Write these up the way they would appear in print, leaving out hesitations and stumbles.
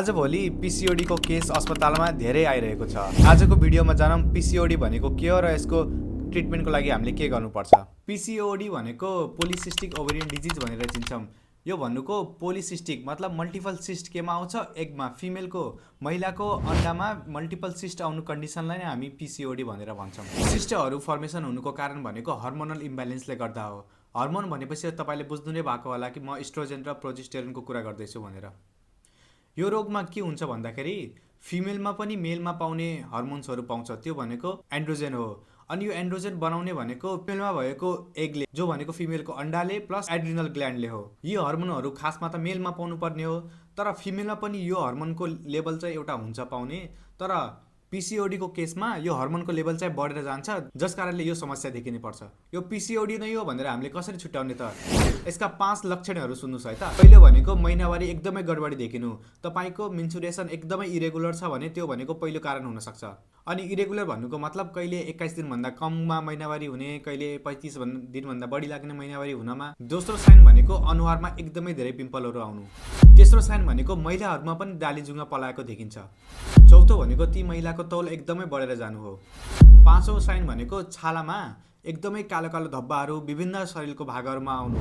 आजभोलि पीसीओडी को केस अस्पतालमा धेरै आइरहेको छ। आजको भिडियोमा जानौँ पीसीओडी भनेको के हो र यसको ट्रिटमेन्टको लागि हामीले के गर्नुपर्छ। पीसीओडी भनेको पोलिसिस्टिक ओभेरियन डिजिज भनेर चिन्छौँ। यो भन्नुको पोलिसिस्टिक मतलब मल्टिपल सिस्ट केमा आउँछ, एगमा, फिमेलको महिलाको अन्डामा मल्टिपल सिस्ट आउनु कन्डिसनलाई नै हामी पीसीओडी भनेर भन्छौँ। सिस्टहरू फर्मेसन हुनुको कारण भनेको हर्मोनल इम्ब्यालेन्सले गर्दा हो। हर्मोन भनेपछि तपाईँले बुझ्नु नै भएको होला कि म इस्ट्रोजेन र प्रोजेस्टेरोनको कुरा गर्दैछु भनेर। यो रोगमा के हुन्छ भन्दाखेरि फिमेलमा पनि मेलमा पाउने हर्मोन्सहरू पाउँछ, त्यो भनेको एन्ड्रोजेन हो। अनि यो एन्ड्रोजेन बनाउने भनेको फिमेलमा भएको एगले, जो भनेको फिमेलको अन्डाले प्लस एड्रिनल ग्ल्यान्डले हो। यी हर्मोनहरू खासमा त मेलमा पाउनु पर्ने हो, तर फिमेलमा पनि यो हर्मोनको लेभल चाहिँ एउटा हुन्छ पाउने। तर पीसीओडीको केसमा यो हर्मोनको लेभल चाहिँ बढेर जान्छ, जस कारणले यो समस्या देखिने पर्छ। यो पीसीओडी नै हो भनेर हामीले कसरी छुट्याउने त? यसका 5 लक्षणहरू सुन्नुहोस् है त। पहिलो भनेको महिनावारी एकदमै गडबडी देखिनु। तपाईँको मेन्सुरेसन एकदमै इरेगुलर छ भने त्यो भनेको पहिलो कारण हुनसक्छ। अनि इरेगुलर भन्नुको मतलब कहिले 21 दिनभन्दा कममा महिनावारी हुने, कहिले 35 दिनभन्दा बढी लाग्ने महिनावारी हुनमा। दोस्रो साइन भनेको अनुहारमा एकदमै धेरै पिम्पलहरू आउनु। तेस्रो साइन भनेको महिलाहरूमा पनि डालीजुङ्गा पलाएको देखिन्छ। चौथो भनेको ती महिलाको तौल एकदमै बढेर जानु हो। पाँचौँ साइन भनेको छालामा एकदमै कालो कालो धब्बाहरू विभिन्न शरीरको भागहरूमा आउनु।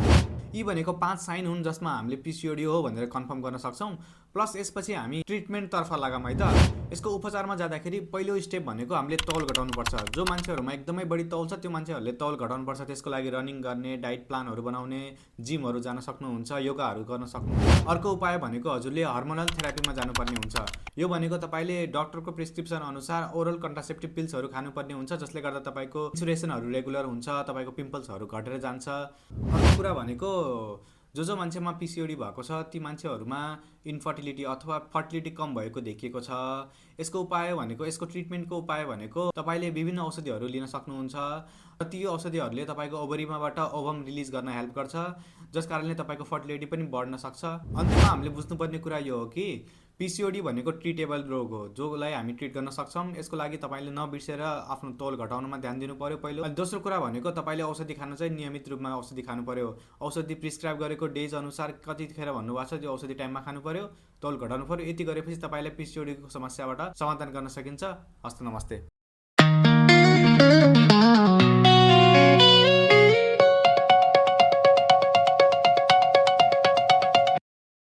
यी भनेको 5 साइन हुन् जसमा हामीले पीसीओडी हो भनेर कन्फर्म गर्न सक्छौँ। प्लस यसपछि हामी ट्रिटमेन्टतर्फ लगाऊँ है त। यसको उपचारमा जाँदाखेरि पहिलो स्टेप भनेको हामीले तौल घटाउनुपर्छ। जो मान्छेहरूमा एकदमै बढी तौल छ त्यो मान्छेहरूले तौल घटाउनुपर्छ। त्यसको लागि रनिङ गर्ने, डाइट प्लानहरू बनाउने, जिमहरू जान सक्नुहुन्छ, योगाहरू गर्न सक्नुहुन्छ। अर्को उपाय भनेको हजुरले हर्मोनल थेरापीमा जानुपर्ने हुन्छ। यो भनेको तपाईँले डक्टरको प्रिस्क्रिप्सन अनुसार ओरल कन्ट्रासेप्टिभ पिल्सहरू खानुपर्ने हुन्छ, जसले गर्दा तपाईँको मेन्सुरेसनहरू रेगुलर हुन्छ, तपाईँको पिम्पल्सहरू घटेर जान्छ। अर्को कुरा भनेको जो मान्छेमा पीसीओडी भएको छ ती मान्छेहरूमा इन्फर्टिलिटी अथवा फर्टिलिटी कम भएको देखिएको छ। यसको उपाय भनेको, यसको ट्रिटमेन्टको उपाय भनेको तपाईँले विभिन्न औषधिहरू लिन सक्नुहुन्छ र ती औषधिहरूले तपाईँको ओभरीमाबाट ओभम रिलिज गर्न हेल्प गर्छ, जस कारणले तपाईँको फर्टिलिटी पनि बढ्न सक्छ। अन्त्यमा हामीले बुझ्नुपर्ने कुरा यो हो कि पीसीओडी भनेको ट्रिटेबल रोग हो, जसलाई हामी ट्रिट गर्न सक्छौँ। यसको लागि तपाईँले नबिर्सेर आफ्नो तौल घटाउनमा ध्यान दिनु पर्यो पहिलो। अनि दोस्रो कुरा भनेको तपाईँले औषधि खान चाहिँ नियमित रूपमा औषधि खानु पर्यो। औषधि प्रिस्क्राइब गरेको डेज अनुसार कतिखेर भन्नुभएको छ त्यो औषधि टाइममा खानु पर्यो, तौल घटाउनु पर्यो। यति गरेपछि तपाईँले पीसीओडीको समस्याबाट समाधान गर्न सकिन्छ। हस्त नमस्ते।